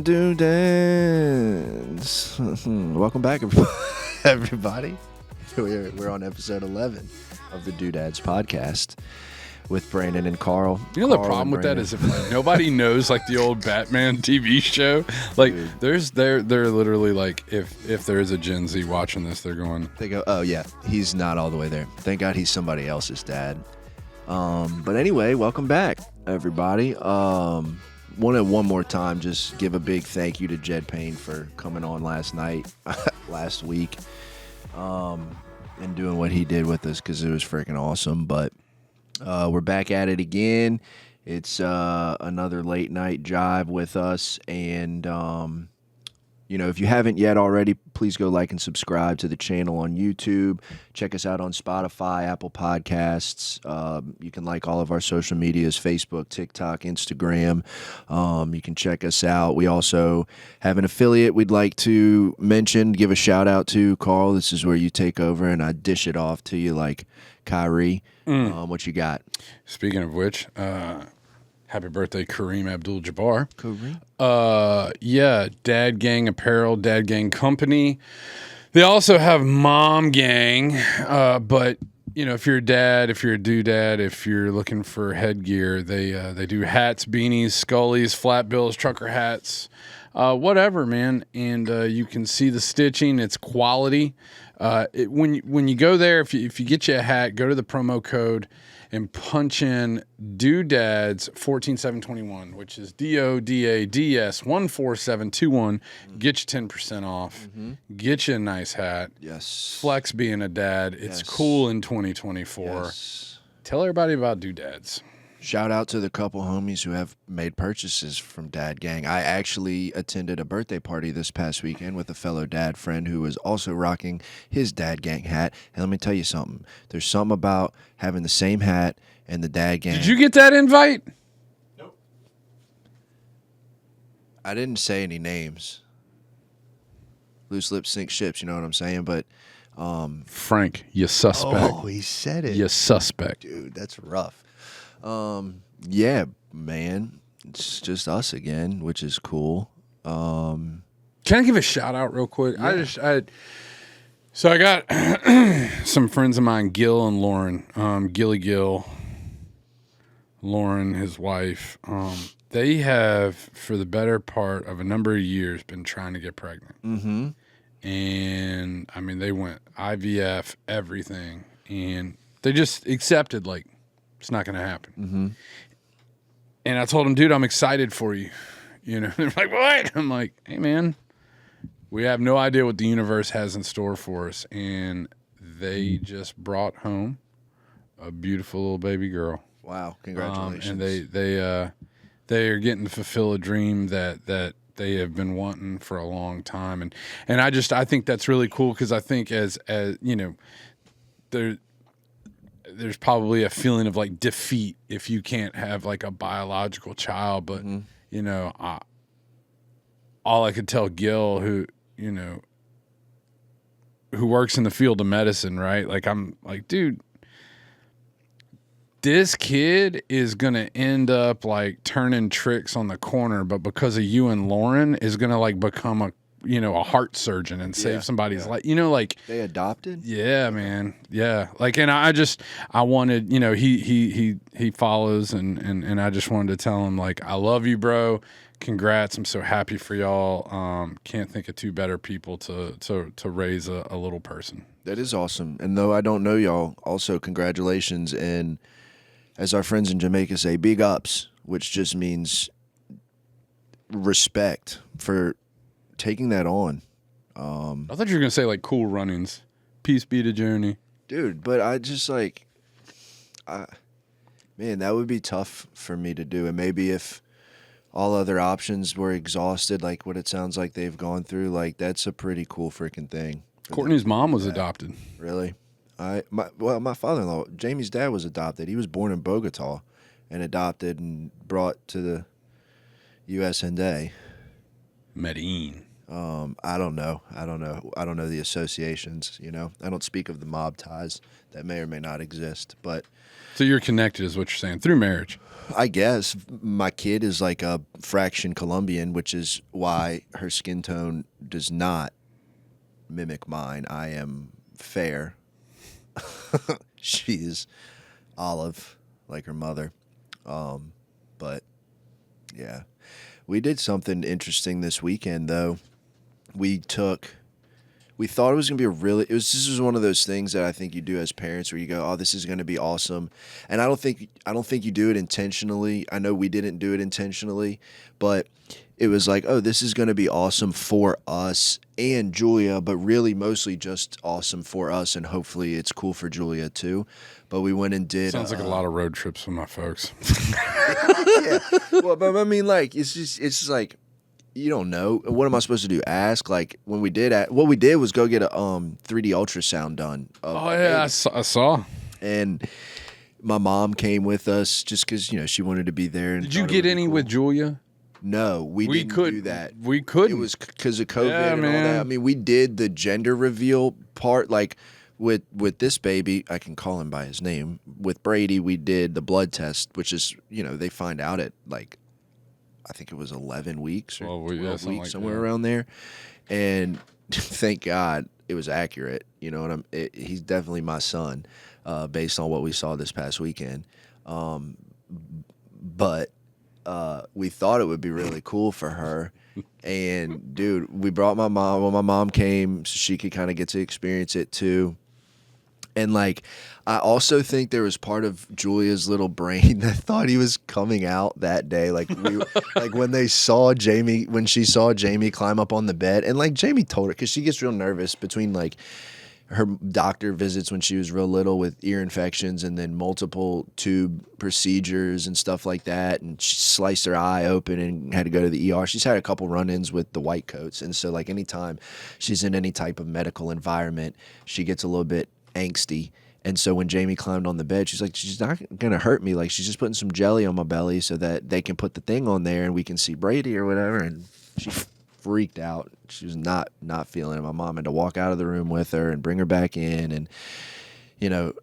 Do dance. Welcome back, everybody. We're on episode 11 of the Doodads podcast with Brandon and Carl. You know the problem with that is if like, nobody knows like the old Batman TV show. Like they're literally like if there is a Gen Z watching this, they go, oh yeah, he's not all the way there. Thank God he's somebody else's dad. But anyway, welcome back, everybody. Want to one more time just give a big thank you to Jed Payne for coming on last week, and doing what he did with us because it was freaking awesome. But we're back at it again. It's another late night jive with us, and if you haven't yet already, please go like and subscribe to the channel on YouTube. Check us out on Spotify, Apple Podcasts. You can like all of our social medias, Facebook, TikTok, Instagram. You can check us out. We also have an affiliate we'd like to mention, give a shout out to. Carl, this is where you take over and I dish it off to you like Kyrie. What you got? Speaking of which, happy birthday, Kareem Abdul-Jabbar. Kareem? Yeah, Dad Gang Apparel, Dad Gang Company. They also have Mom Gang, but, if you're a dad, if you're a doodad, if you're looking for headgear, they do hats, beanies, scullies, flat bills, trucker hats, whatever, man. And you can see the stitching. It's quality. When you go there, if you get you a hat, go to the promo code and punch in Doodads 14721, which is DODADS 14721. Get you 10% off. Get you a nice hat. Yes. Flex being a dad. It's cool in 2024. Yes. Tell everybody about Doodads. Shout out to the couple homies who have made purchases from Dad Gang. I actually attended a birthday party this past weekend with a fellow dad friend who was also rocking his Dad Gang hat. And let me tell you something. There's something about having the same hat and the Dad Gang. Did you get that invite? Nope. I didn't say any names. Loose lips sink ships, you know what I'm saying? But Frank, you suspect. Oh, he said it. You suspect. Dude, that's rough. Yeah, man, it's just us again, which is cool. Can I give a shout out real quick? Yeah. I got some friends of mine, Gil and Lauren, Gilly, Lauren, his wife. They have, for the better part of a number of years, been trying to get pregnant. Mm-hmm. And I mean, they went IVF, everything, and they just accepted like, it's not going to happen. Mm-hmm. And I told him, dude, I'm excited for you. They're like, what? I'm like, hey, man, we have no idea what the universe has in store for us. And they just brought home a beautiful little baby girl. Wow. Congratulations. And they are getting to fulfill a dream that they have been wanting for a long time. And I think that's really cool because I think as there's probably a feeling of like defeat if you can't have like a biological child, but all I could tell Gil, who works in the field of medicine, right? Like I'm like, dude, this kid is gonna end up like turning tricks on the corner, but because of you and Lauren, is gonna like become a heart surgeon and save somebody's life. Like they adopted? Yeah, man. Yeah. Like, and I wanted, he follows and I just wanted to tell him like, I love you, bro. Congrats. I'm so happy for y'all. Can't think of two better people to raise a little person. That is awesome. And though I don't know y'all, also congratulations. And as our friends in Jamaica say, big ups, which just means respect for taking that on. I thought you were going to say like cool runnings. Peace be to Journey. Dude, but I just like, man, that would be tough for me to do. And maybe if all other options were exhausted, like what it sounds like they've gone through, like that's a pretty cool freaking thing. Courtney's mom was adopted. Really? My father-in-law, Jamie's dad, was adopted. He was born in Bogota and adopted and brought to the U.S. and Medellin. I don't know. I don't know. I don't know the associations. I don't speak of the mob ties that may or may not exist. But So you're connected, is what you're saying, through marriage. I guess my kid is like a fraction Colombian, which is why her skin tone does not mimic mine. I am fair. She's olive, like her mother. But yeah, we did something interesting this weekend, though. We thought it was going to be this was one of those things that I think you do as parents where you go, oh, this is going to be awesome. And I don't think you do it intentionally. I know we didn't do it intentionally, but it was like, oh, this is going to be awesome for us and Julia, but really mostly just awesome for us. And hopefully it's cool for Julia too. But we went and did. Sounds like a lot of road trips with my folks. Yeah. Well, but I mean, like, it's just like, you don't know. What am I supposed to do? Ask? Like, what we did was go get a 3D ultrasound done. Oh yeah, I saw. And my mom came with us just because she wanted to be there. And did you get any with Julia? No, we didn't do that. We couldn't. It was because of COVID and all that. I mean, we did the gender reveal part, like with this baby. I can call him by his name. With Brady, we did the blood test, which is they find out at like, I think it was 11 weeks or 12 weeks, like somewhere around there. And thank God it was accurate. He's definitely my son, based on what we saw this past weekend. But we thought it would be really cool for her. And dude, we brought my mom. Well, my mom came so she could kind of get to experience it too. And like, I also think there was part of Julia's little brain that thought he was coming out that day. Like like when she saw Jamie climb up on the bed, and like Jamie told her, because she gets real nervous between like her doctor visits when she was real little with ear infections and then multiple tube procedures and stuff like that. And she sliced her eye open and had to go to the ER. She's had a couple run-ins with the white coats. And so like anytime she's in any type of medical environment, she gets a little bit angsty. And so when Jamie climbed on the bed, she's like, she's not gonna hurt me. Like, she's just putting some jelly on my belly so that they can put the thing on there and we can see Brady or whatever. And she freaked out. She was not feeling it. My mom had to walk out of the room with her and bring her back in. And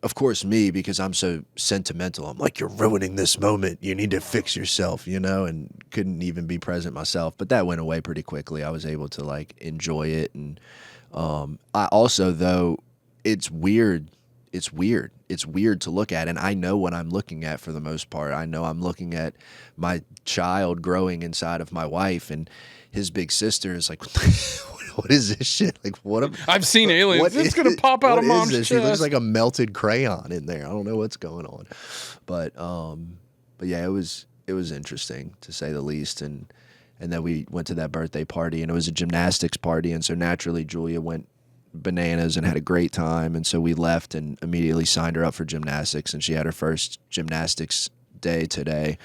of course me, because I'm so sentimental, I'm like, you're ruining this moment, you need to fix yourself, and couldn't even be present myself. But that went away pretty quickly. I was able to like enjoy it. And I also, though, it's weird to look at, and I know what I'm looking at for the most part. I know I'm looking at my child growing inside of my wife, and his big sister is like, what is this shit? Like, I've seen aliens. It's gonna pop out of mom's chest. He looks like a melted crayon in there. I don't know what's going on, but yeah, it was interesting to say the least. And then we went to that birthday party, and it was a gymnastics party, and so naturally Julia went bananas and had a great time. And so we left and immediately signed her up for gymnastics, and she had her first gymnastics day today,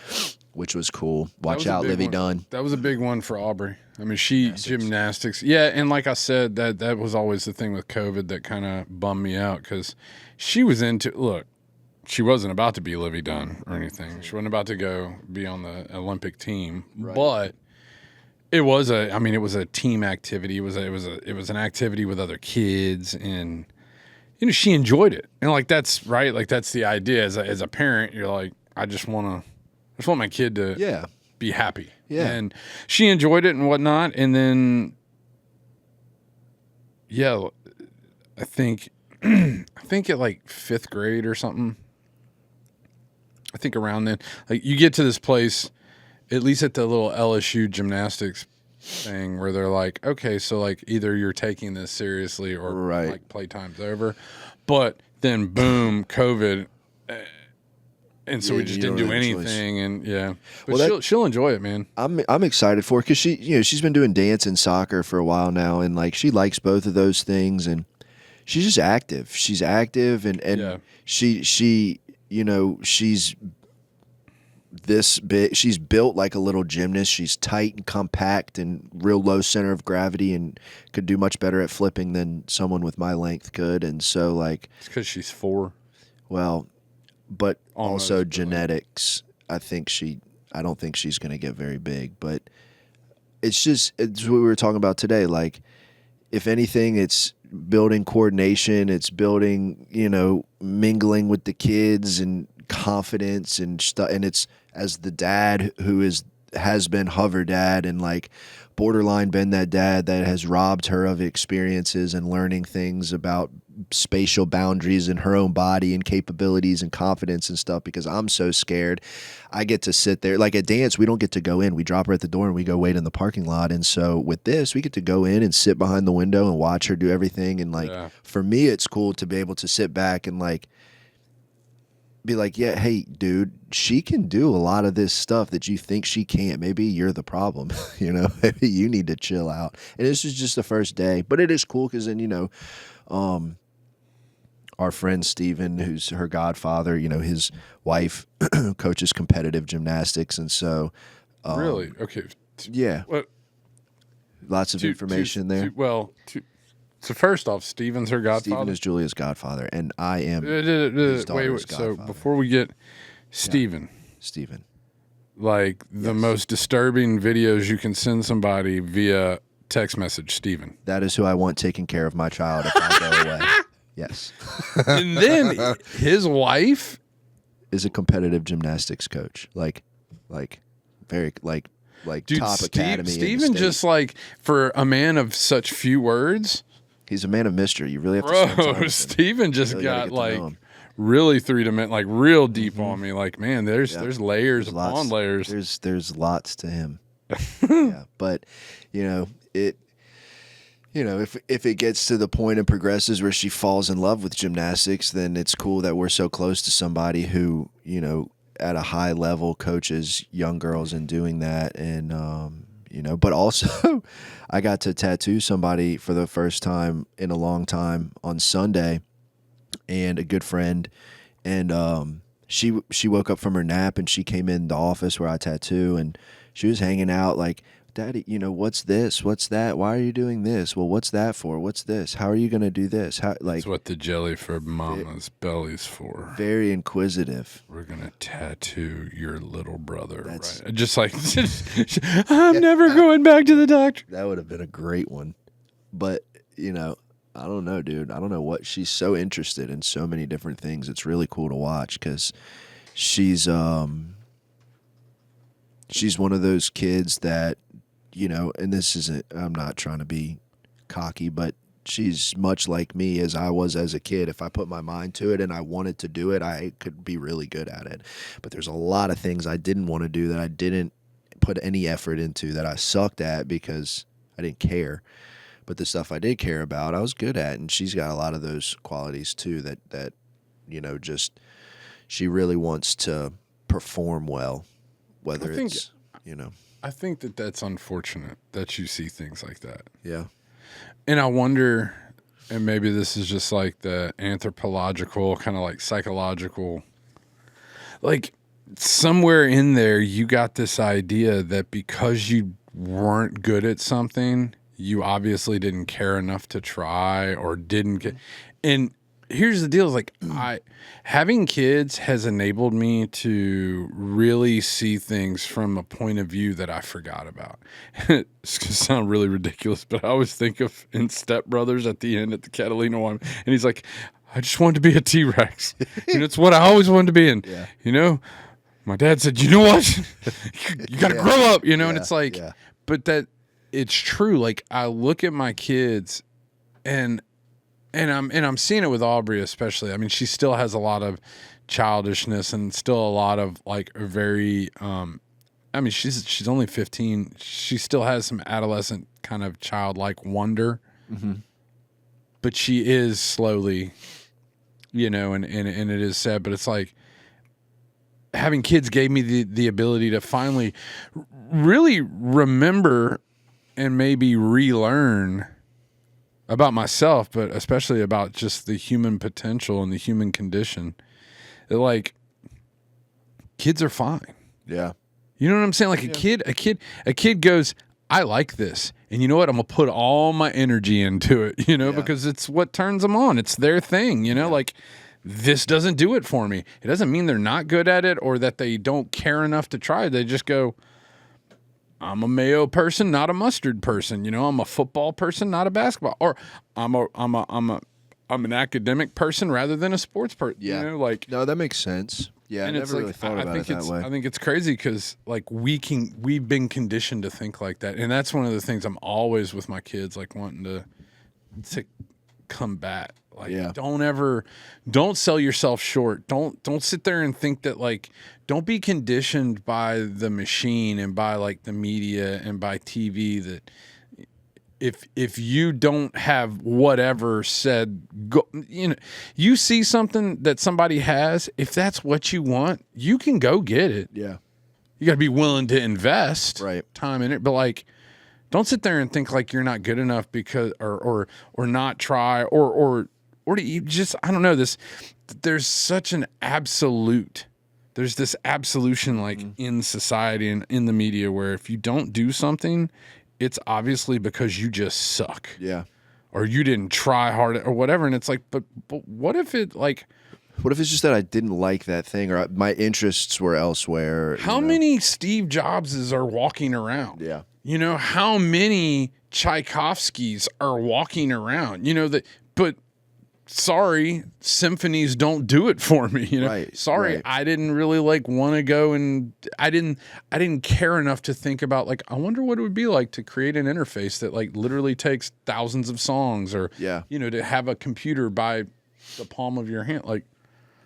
which was cool. Watch out, Livy Dunn. That was a big one for Aubrey. I mean, gymnastics. Yeah, and like I said, that was always the thing with COVID that kind of bummed me out, because she was she wasn't about to be Livy Dunn or anything. She wasn't about to go be on the Olympic team, right. But it was a team activity. It was an activity with other kids, and she enjoyed it. And like, that's right. Like, that's the idea. As a parent, you're like, I just want my kid to be happy. Yeah. And she enjoyed it and whatnot. And then, I think at like 5th grade or something, I think around then, like, you get to this place, at least at the little LSU gymnastics thing, where they're like, okay, so like either you're taking this seriously or like playtime's over. But then boom, COVID, and so we just didn't do anything. And but she'll enjoy it, man. I'm excited for her, because she's been doing dance and soccer for a while now, and like, she likes both of those things, and she's just active. She's active, and she's this big. She's built like a little gymnast. She's tight and compact and real low center of gravity, and could do much better at flipping than someone with my length could. And so, like, it's because she's 4. Well, but almost, also genetics. I don't think she's going to get very big, but it's what we were talking about today. Like, if anything, it's building coordination, it's building, mingling with the kids and confidence and stuff. And it's, as the dad who has been hover dad and like borderline been that dad that has robbed her of experiences and learning things about spatial boundaries in her own body and capabilities and confidence and stuff, because I'm so scared. I get to sit there. Like at dance, we don't get to go in. We drop her at the door and we go wait in the parking lot. And so with this, we get to go in and sit behind the window and watch her do everything. And like, for me, it's cool to be able to sit back and like, be like, yeah, hey, dude, she can do a lot of this stuff that you think she can't. Maybe you're the problem, maybe you need to chill out. And this is just the first day, but it is cool because then, our friend Steven, who's her godfather, his wife coaches competitive gymnastics. And so. Really? Okay. Yeah. What? Lots of information there. So first off, Steven's her godfather? Steven is Julia's godfather, and I am his daughter's godfather. So before we get Steven. Steven. Like the most disturbing videos you can send somebody via text message, Steven. That is who I want taking care of my child if I go away. Yes. And then his wife is a competitive gymnastics coach. Like very dude, top academy. Steven, just like for a man of such few words. He's a man of mystery. You really have to spend time with him. Steven just got like really three-dimensional, like real deep on me. Like, man, there's layers upon layers. There's lots to him. Yeah, but if it gets to the point and progresses where she falls in love with gymnastics, then it's cool that we're so close to somebody who at a high level coaches young girls in doing that. And but also I got to tattoo somebody for the first time in a long time on Sunday, and a good friend, and she woke up from her nap and she came in the office where I tattoo, and she was hanging out like, Daddy, what's this? What's that? Why are you doing this? Well, what's that for? What's this? How are you going to do this? That's what the jelly for mama's belly's for. Very inquisitive. We're going to tattoo your little brother. Right? Just like, I'm never going back to the doctor. That would have been a great one. But, I don't know, dude. I don't know what. She's so interested in so many different things. It's really cool to watch because she's one of those kids that, and this isn't, I'm not trying to be cocky, but she's much like me as I was as a kid. If I put my mind to it and I wanted to do it, I could be really good at it. But there's a lot of things I didn't want to do that I didn't put any effort into, that I sucked at because I didn't care. But the stuff I did care about, I was good at. And she's got a lot of those qualities too that just she really wants to perform well, whether it's. I think that's unfortunate that you see things like that. Yeah. And I wonder, and maybe this is just like the anthropological, kind of like psychological, like somewhere in there you got this idea that because you weren't good at something, you obviously didn't care enough to try or didn't get. And here's the deal, is like having kids has enabled me to really see things from a point of view that I forgot about. It's gonna sound really ridiculous, but I always think of in Step Brothers at the end at the Catalina one, and he's like, I just wanted to be a T-Rex. It's what I always wanted to be. And my dad said, you know what? You got to grow up, and it's like, but that it's true. Like I look at my kids and I'm seeing it with Aubrey especially. I mean, she still has a lot of childishness and still a lot of like a very she's only 15. She still has some adolescent kind of childlike wonder. Mm-hmm. But she is slowly, and it is sad, but it's like having kids gave me the ability to finally really remember and maybe relearn about myself, but especially about just the human potential and the human condition. Like, kids are fine. Yeah. You know what I'm saying? Like a kid goes, I like this. And you know what? I'm going to put all my energy into it, because it's what turns them on. It's their thing, like this doesn't do it for me. It doesn't mean they're not good at it or that they don't care enough to try. They just go, I'm a mayo person, not a mustard person. I'm a football person, not a basketball. Or I'm an academic person rather than a sports person. Yeah. Like, no, that makes sense. Yeah, I and it's never like really thought about it that way. I think it's crazy because like we've been conditioned to think like that, and that's one of the things I'm always with my kids, like wanting to combat. Like, Yeah. don't sell yourself short. Don't sit there and think that, like, don't be conditioned by the machine and by like the media and by TV that if you don't have whatever said, go, you see something that somebody has, if that's what you want, you can go get it. Yeah. You got to be willing to invest time in it, but like, don't sit there and think like you're not good enough because or not try or do you just, I don't know, there's such an absolute, there's this absolution like in society and in the media where if you don't do something, it's obviously because you just suck. Yeah. Or you didn't try hard or whatever. And it's like, but what if it like, what if it's just that I didn't like that thing or my interests were elsewhere? How many Steve Jobses are walking around? Yeah. How many Tchaikovskys are walking around? But sorry, symphonies don't do it for me. Sorry, I didn't really like want to go, and I didn't care enough to think about like, I wonder what it would be like to create an interface that like literally takes thousands of songs, or to have a computer by the palm of your hand, like.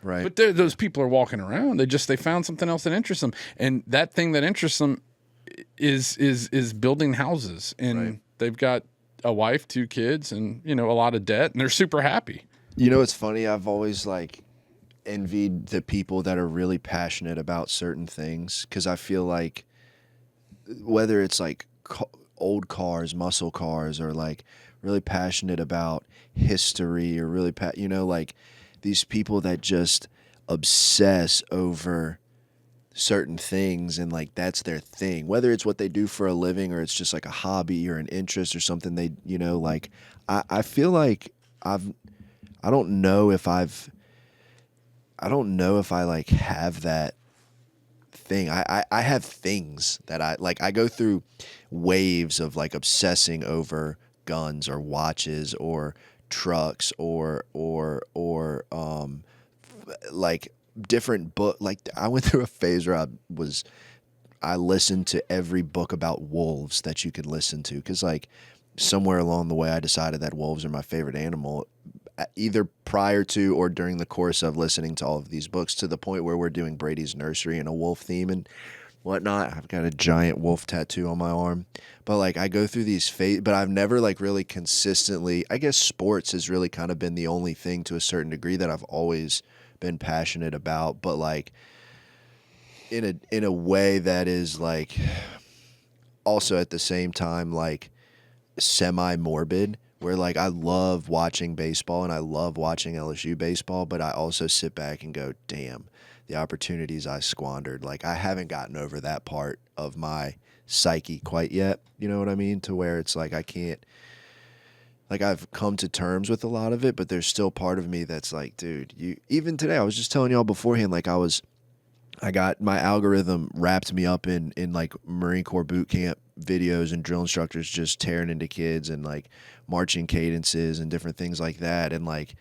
Right. But those people are walking around. They found something else that interests them, and that thing that interests them is building houses, and they've got a wife, 2 kids, and a lot of debt, and they're super happy. It's funny. I've always like envied the people that are really passionate about certain things, because I feel like whether it's like old cars, muscle cars, or like really passionate about history, or really like these people that just obsess over certain things, and like that's their thing, whether it's what they do for a living or it's just like a hobby or an interest or something they like I feel like I don't know if I like have that thing. I have things that I like. I go through waves of like obsessing over guns or watches or trucks or like different book. Like I went through a phase where I listened to every book about wolves that you could listen to, because like somewhere along the way I decided that wolves are my favorite animal, either prior to or during the course of listening to all of these books, to the point where we're doing Brady's Nursery and a wolf theme and whatnot. I've got a giant wolf tattoo on my arm. But like I go through these but I've never like really consistently, I guess sports has really kind of been the only thing to a certain degree that I've always been passionate about, but like in a way that is like also at the same time like semi-morbid, where like I love watching baseball and I love watching LSU baseball, but I also sit back and go, damn, the opportunities I squandered. Like I haven't gotten over that part of my psyche quite yet. You know what I mean? To where it's like I can't, like I've come to terms with a lot of it, but there's still part of me that's like, dude, even today, I was just telling y'all beforehand, like I got my algorithm wrapped me up in like Marine Corps boot camp videos and drill instructors just tearing into kids and like marching cadences and different things like that. And like,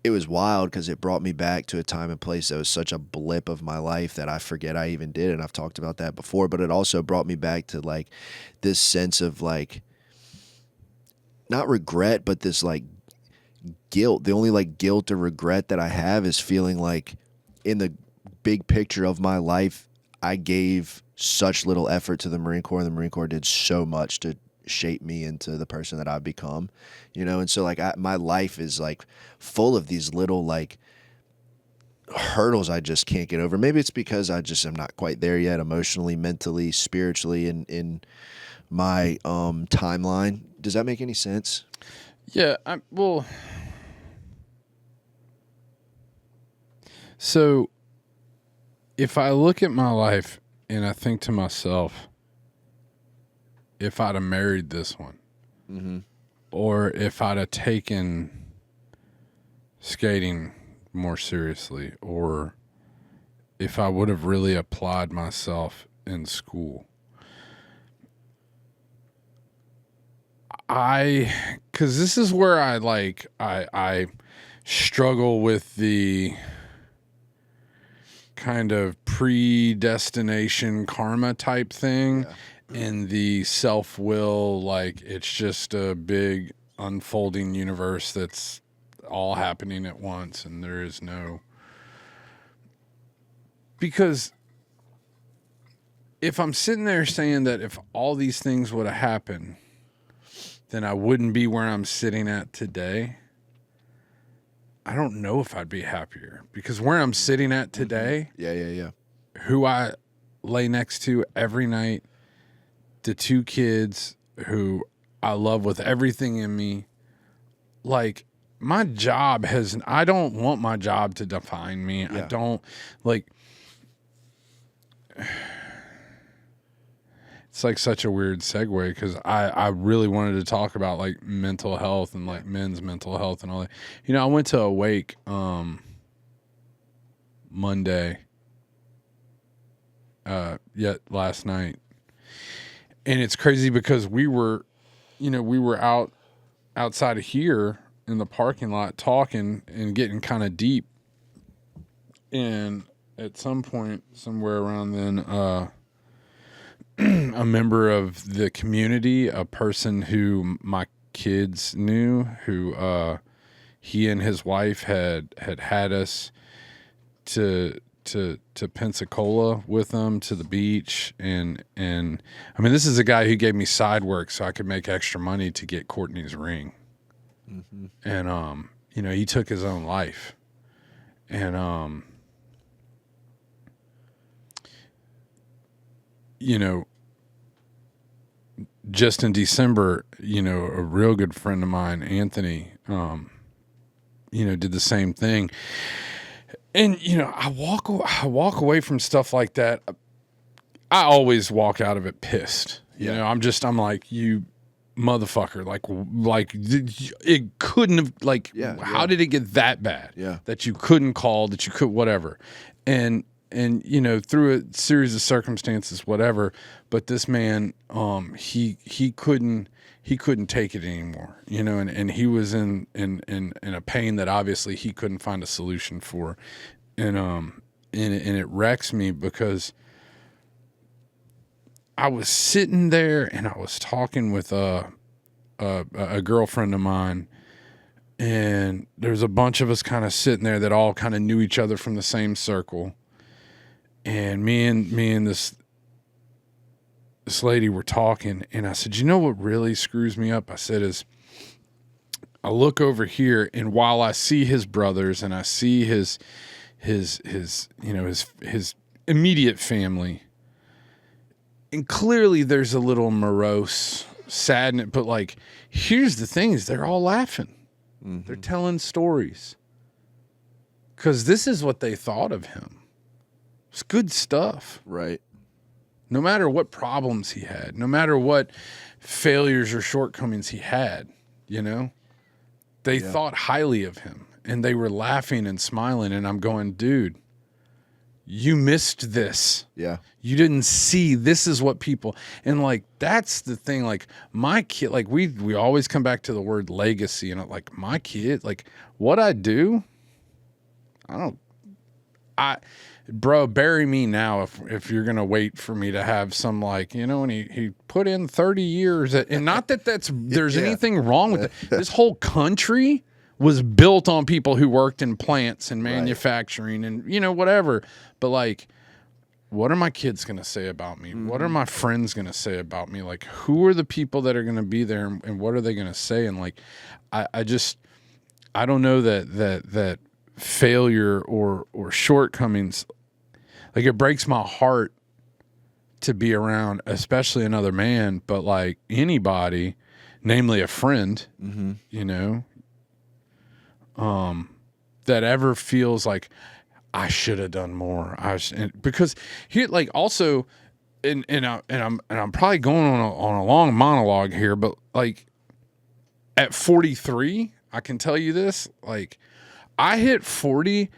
it was wild because it brought me back to a time and place that was such a blip of my life that I forget I even did. And I've talked about that before, but it also brought me back to like this sense of like, not regret, but this like guilt. The only like guilt or regret that I have is feeling like in the big picture of my life, I gave such little effort to the Marine Corps, and the Marine Corps did so much to shape me into the person that I've become, and so like my life is like full of these little like hurdles I just can't get over. Maybe it's because I just am not quite there yet emotionally, mentally, spiritually, in my timeline. Does that make any sense? Yeah, so if I look at my life and I think to myself, if I'd have married this one, mm-hmm. or if I'd have taken skating more seriously, or if I would have really applied myself in school, because this is where I struggle with the kind of predestination karma type thing. Yeah. And the self-will, like it's just a big unfolding universe that's all happening at once, and there is no... Because if I'm sitting there saying that if all these things would have happened, then I wouldn't be where I'm sitting at today, I don't know if I'd be happier. Because where I'm sitting at today, who I lay next to every night, the 2 kids who I love with everything in me, like my job has... I don't want my job to define me. I don't like... It's like such a weird segue because I really wanted to talk about like mental health and like men's mental health and all that. You know, I went to a wake Monday, last night. And it's crazy because we were outside of here in the parking lot talking and getting kind of deep. And at some point, somewhere around then, a member of the community, a person who my kids knew, who he and his wife had us to Pensacola with them to the beach, and I mean, this is a guy who gave me side work so I could make extra money to get Courtney's ring. Mm-hmm. And he took his own life, and just in December, a real good friend of mine, Anthony, did the same thing. And, I walk away from stuff like that. I always walk out of it pissed. I'm like, you motherfucker. Like it couldn't have, how did it get that bad? Yeah. That you couldn't call, that you could, whatever. And through a series of circumstances, whatever, but this man, he couldn't take it anymore, and he was in a pain that obviously he couldn't find a solution for. And it wrecks me because I was sitting there and I was talking with a girlfriend of mine, and there's a bunch of us kind of sitting there that all kind of knew each other from the same circle. And me and this lady were talking, and I said, you know what really screws me up? I said, is I look over here, and while I see his brothers and I see his immediate family, and clearly there's a little morose sadness, but like, here's the thing is they're all laughing. Mm-hmm. They're telling stories. 'Cause this is what they thought of him. It's good stuff. Right. No matter what problems he had, no matter what failures or shortcomings he had, they thought highly of him, and they were laughing and smiling. And I'm going, dude, you missed this. Yeah. You didn't see, this is what people, and like, that's the thing. Like my kid, like we always come back to the word legacy, and like my kid, like what I do, bro, bury me now if you're gonna wait for me to have some, like, and he put in 30 years and not that there's anything wrong with it. This whole country was built on people who worked in plants and manufacturing and whatever. But like, what are my kids gonna say about me? Mm-hmm. What are my friends gonna say about me? Like, who are the people that are gonna be there, and what are they gonna say? And like, I don't know that failure or shortcomings, like, it breaks my heart to be around, especially another man, but like anybody, namely a friend, mm-hmm. That ever feels like I should have done more. Because here, like, also, and I'm probably going on a long monologue here, but like at 43, I can tell you this, like, I hit 40,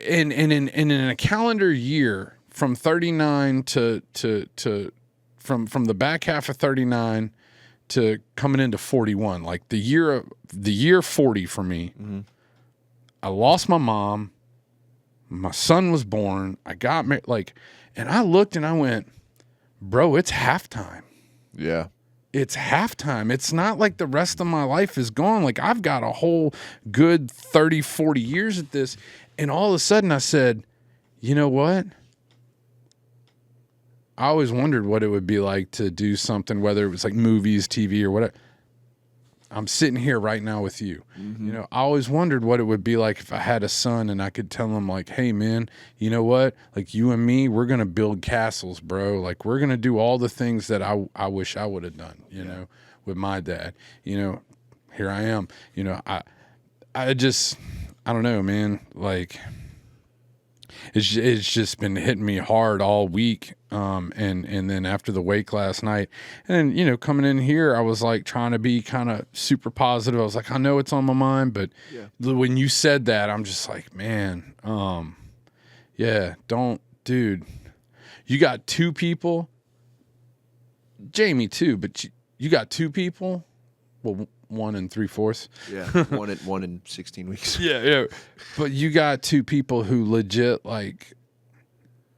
and in a calendar year from 39 to from the back half of 39 to coming into 41, like the year 40 for me. I lost my mom. My son was born. I got married. Like, and I looked and I went, bro, it's halftime. Yeah. It's halftime. It's not like the rest of my life is gone. Like, I've got a whole good 30, 40 years at this. And all of a sudden I said, you know what? I always wondered what it would be like to do something, whether it was like movies, TV, or whatever. I'm sitting here right now with you. You know, I always wondered what it would be like if I had a son and I could tell him, like, hey, man, you know what? Like, you and me, we're going to build castles, bro. Like, we're going to do all the things that I wish I would have done, you know, with my dad. You know, here I am. You know, I don't know, man. Like, it's just been hitting me hard all week. And then after the wake last night, and then, you know, coming in here, I was like trying to be kind of super positive. I was like, I know it's on my mind, but when you said that, I'm just like, man, dude, you got two people, Jamie too, but you got two people, well, 1 3/4. Yeah. one in 16 weeks. Yeah. But you got two people who legit, like,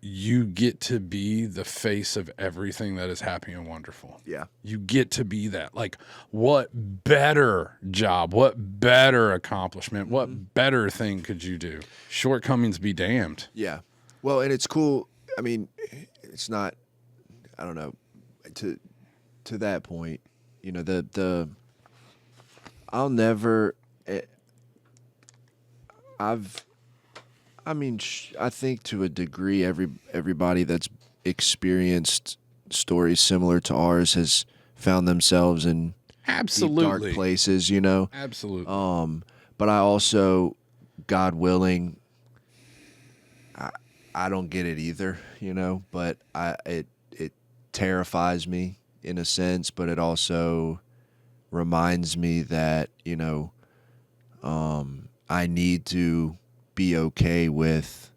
you get to be the face of everything that is happy and wonderful. Yeah. You get to be that. Like, what better job, what better accomplishment, what better thing could you do? Shortcomings be damned. Yeah. Well, and it's cool. I mean, it's not, I don't know, to that point, you know, I'll never, I think to a degree, everybody that's experienced stories similar to ours has found themselves in deep, dark places, you know? Absolutely. But I also, God willing, I don't get it either, you know? But it terrifies me in a sense, but it also reminds me that, you know, I need to be okay with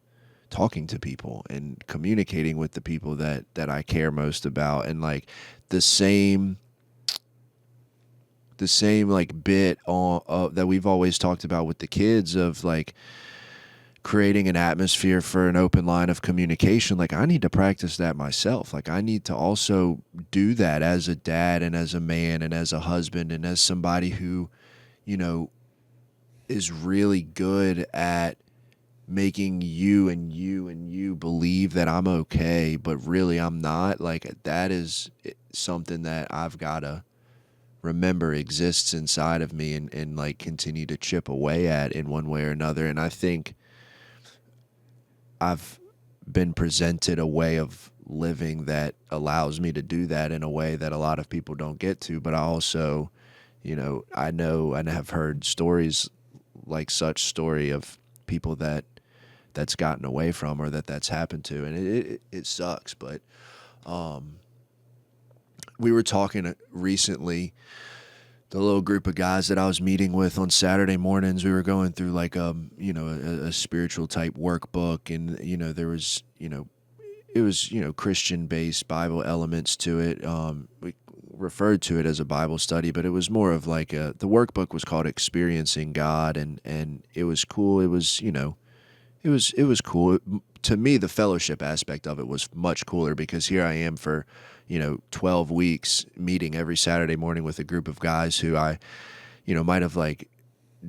talking to people and communicating with the people that I care most about, and like the same like bit on that we've always talked about with the kids of like creating an atmosphere for an open line of communication. Like, I need to practice that myself. Like, I need to also do that as a dad and as a man and as a husband and as somebody who, you know, is really good at making you and you and you believe that I'm okay, but really I'm not. Like, that is something that I've got to remember exists inside of me and like continue to chip away at in one way or another. And I think I've been presented a way of living that allows me to do that in a way that a lot of people don't get to. But I also, you know and have heard stories like such story of people that's gotten away from or that's happened to, and it sucks. But we were talking recently, the little group of guys that I was meeting with on Saturday mornings, we were going through like a spiritual type workbook, and you know there was, you know, it was, you know, Christian based Bible elements to it. We referred to it as a Bible study, but it was more of like the workbook was called Experiencing God, and it was cool. It was, you know, it was cool. To me, the fellowship aspect of it was much cooler because here I am for, you know, 12 weeks meeting every Saturday morning with a group of guys who I, you know, might have like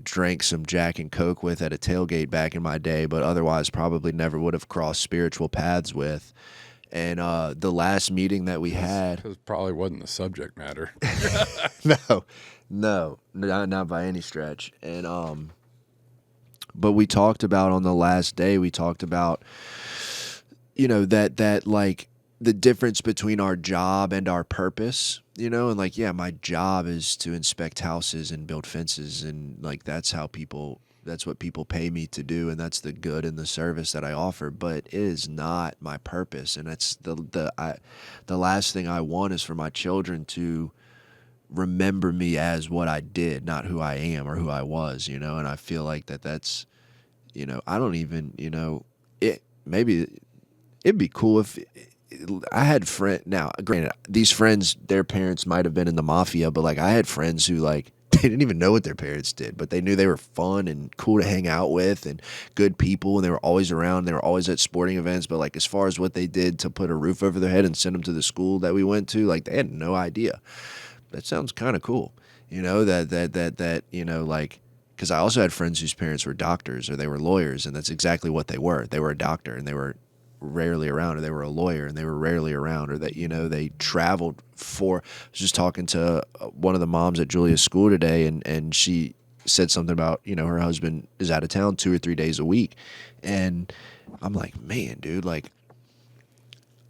drank some Jack and Coke with at a tailgate back in my day, but otherwise probably never would have crossed spiritual paths with. And the last meeting that we had, Because probably wasn't the subject matter. no, not by any stretch. And but we talked about on the last day, we talked about, you know, that like the difference between our job and our purpose, you know, and like, yeah, my job is to inspect houses and build fences, and like that's what people pay me to do, and that's the good and the service that I offer, but it is not my purpose. And that's the last thing I want is for my children to remember me as what I did, not who I am or who I was, you know. And I feel like that's, you know, I don't even, you know, maybe it'd be cool if I had now granted, these friends, their parents might have been in the mafia, but like I had friends who like they didn't even know what their parents did, but they knew they were fun and cool to hang out with and good people, and they were always around. They were always at sporting events, but like as far as what they did to put a roof over their head and send them to the school that we went to, like they had no idea. That sounds kind of cool, that like, because I also had friends whose parents were doctors or they were lawyers, and that's exactly what they were. They were a doctor and they were rarely around, or they were a lawyer and they were rarely around, or that they traveled for. I was just talking to one of the moms at Julia's school today, and she said something about her husband is out of town 2 or 3 days a week, and I'm like, man, dude, like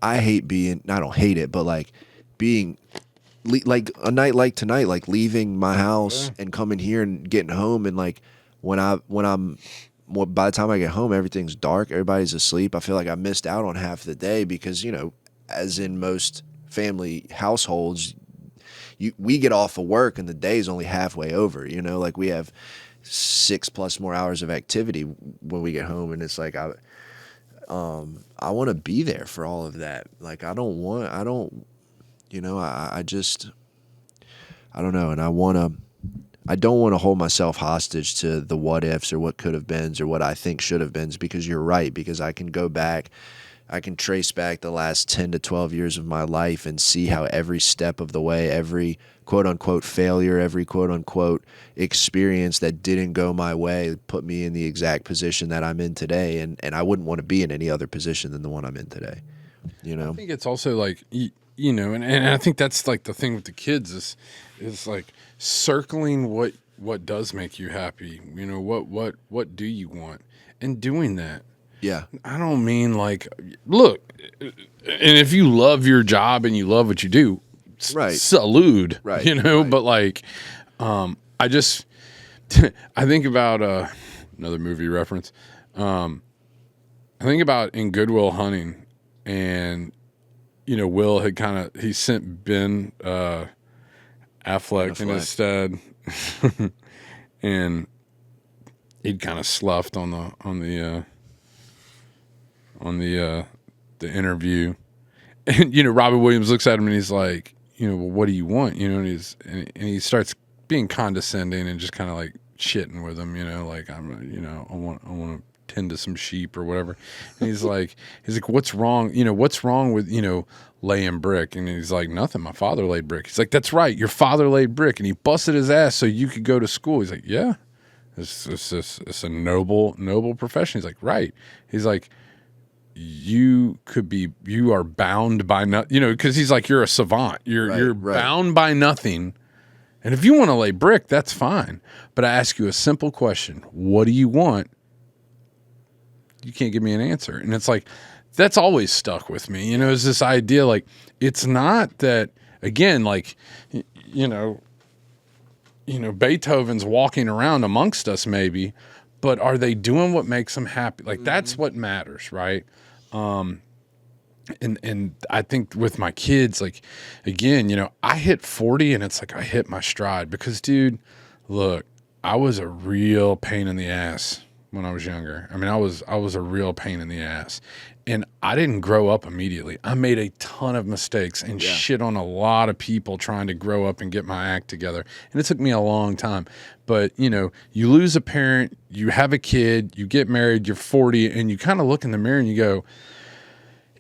I don't hate it, but like being like a night like tonight, like leaving my house and coming here and getting home, and like by the time I get home, everything's dark, everybody's asleep. I feel like I missed out on half the day because as in most family households, we get off of work and the day's only halfway over. Like we have 6+ more hours of activity when we get home, and it's like I want to be there for all of that. Like I don't know, and I don't want to hold myself hostage to the what ifs or what could have beens or what I think should have beens, because you're right, because I can go back, I can trace back the last 10 to 12 years of my life and see how every step of the way, every quote unquote failure, every quote unquote experience that didn't go my way put me in the exact position that I'm in today, and I wouldn't want to be in any other position than the one I'm in today. I think it's also like and I think that's like the thing with the kids is like circling what does make you happy. What do you want, and doing that. Yeah. I don't mean like, look, and if you love your job and you love what you do, right, salute, right, right. But like, I just I think about another movie reference. I think about in Good Will Hunting, and Will had he sent Ben Affleck in his stead, and he'd kind of sloughed on the interview, and Robin Williams looks at him and he's like, well, what do you want? And he starts being condescending and just kind of like shitting with him, like I want to tend to some sheep or whatever. And he's like, what's wrong? What's wrong with laying brick? And he's like, nothing. My father laid brick. He's like, that's right, your father laid brick, and he busted his ass so you could go to school. He's like, yeah, it's a noble profession. He's like, right. He's like, you are bound by nothing, because he's like, you're a savant. You're bound by nothing. And if you want to lay brick, that's fine. But I ask you a simple question. What do you want? You can't give me an answer. And it's like, that's always stuck with me, is this idea, like, it's not that, again, like, Beethoven's walking around amongst us maybe, but are they doing what makes them happy? Like, that's what matters, right? And I think with my kids, like, again, I hit 40 and it's like I hit my stride because, dude, look, I was a real pain in the ass when I was younger. I mean, I was a real pain in the ass, and I didn't grow up immediately. I made a ton of mistakes and shit on a lot of people trying to grow up and get my act together. And it took me a long time. But, you lose a parent, you have a kid, you get married, you're 40, and you kind of look in the mirror and you go,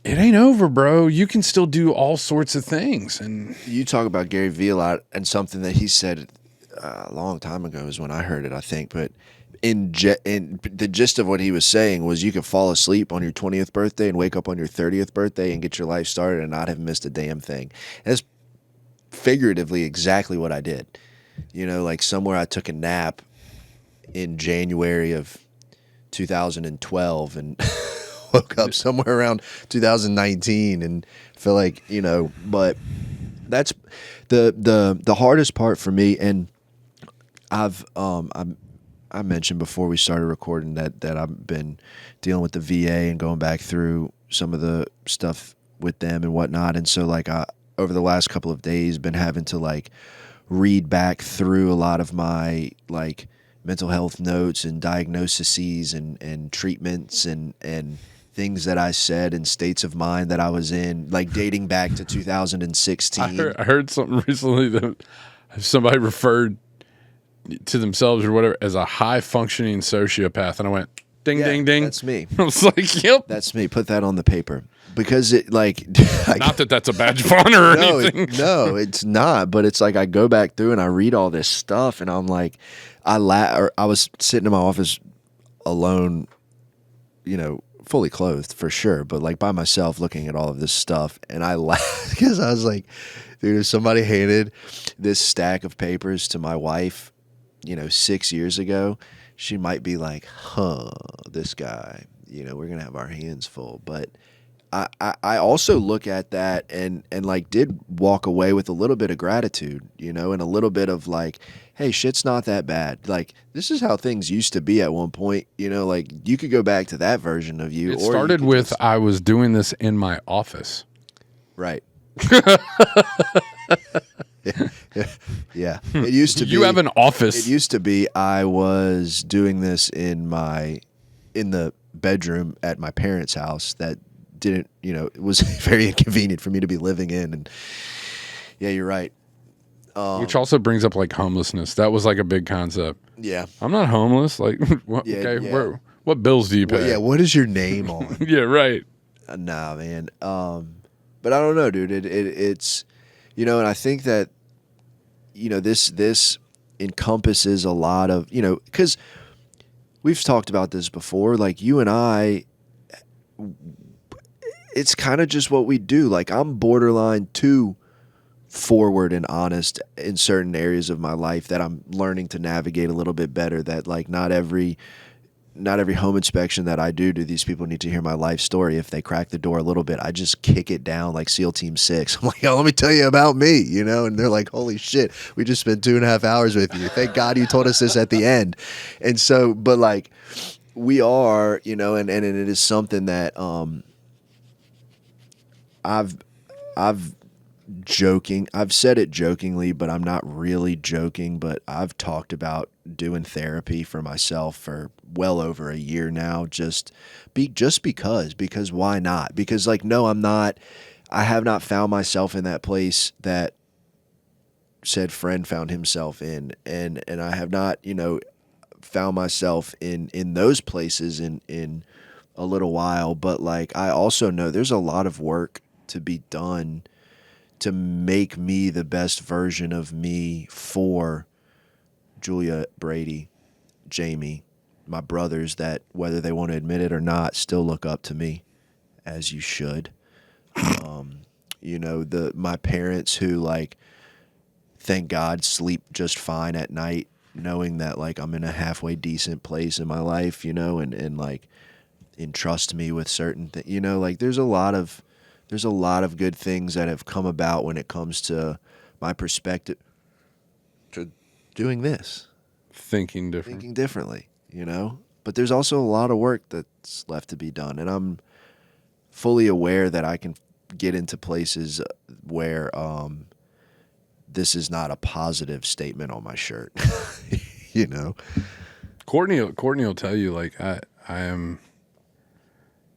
it ain't over, bro. You can still do all sorts of things. And you talk about Gary Vee a lot, and something that he said a long time ago is when I heard it, I think. But in the gist of what he was saying was, you could fall asleep on your 20th birthday and wake up on your 30th birthday and get your life started and not have missed a damn thing. And that's figuratively exactly what I did. Like somewhere I took a nap in January of 2012 and woke up somewhere around 2019 and feel like, but that's the hardest part for me. And I mentioned before we started recording that I've been dealing with the VA and going back through some of the stuff with them and whatnot. And so like over the last couple of days been having to like read back through a lot of my like mental health notes and diagnoses and treatments and things that I said and states of mind that I was in, like dating back to 2016. I heard something recently that somebody referred to themselves or whatever as a high functioning sociopath, and I went, ding, ding, ding. That's me. I was like, yep. That's me. Put that on the paper. Because it like not that that's a badge of honor or anything. No, it's not. But it's like I go back through and I read all this stuff, and I'm like, I was sitting in my office alone, fully clothed for sure, but like by myself looking at all of this stuff, and I laughed because I was like, dude, if somebody handed this stack of papers to my wife, 6 years ago, she might be like, huh, this guy, we're gonna have our hands full. But I also look at that and like did walk away with a little bit of gratitude, and a little bit of like, hey, shit's not that bad. Like, this is how things used to be at one point, like you could go back to that version of you. It started with, I was doing this in my office. Right. Yeah. It used to be. You have an office. It used to be I was doing this in the bedroom at my parents' house that didn't, it was very inconvenient for me to be living in. And yeah, you're right. Which also brings up like homelessness. That was like a big concept. Yeah. I'm not homeless. Like, what bills do you pay? What is your name on? Yeah, right. Nah, man. But I don't know, dude. It's, and I think that, this encompasses a lot of, because we've talked about this before. Like, you and I, it's kind of just what we do. Like, I'm borderline too forward and honest in certain areas of my life that I'm learning to navigate a little bit better. That like not every home inspection that I do these people need to hear my life story. If they crack the door a little bit, I just kick it down like SEAL Team 6. I'm like, oh, let me tell you about me, and they're like, holy shit, we just spent 2.5 hours with you. Thank God you told us this at the end. And so, but like we are, and it is something that I've said it jokingly, but I'm not really joking, but I've talked about doing therapy for myself for well over a year now, just because why not? Because like, no, I have not found myself in that place that said friend found himself in, and I have not, found myself in those places in a little while. But like, I also know there's a lot of work to be done to make me the best version of me for Julia, Brady, Jamie, my brothers that, whether they want to admit it or not, still look up to me, as you should. My parents who, like, thank God, sleep just fine at night, knowing that like I'm in a halfway decent place in my life, and like entrust me with certain things, like there's a lot of good things that have come about when it comes to my perspective to doing this. Thinking differently, But there's also a lot of work that's left to be done. And I'm fully aware that I can get into places where this is not a positive statement on my shirt, Courtney will tell you, like, I am,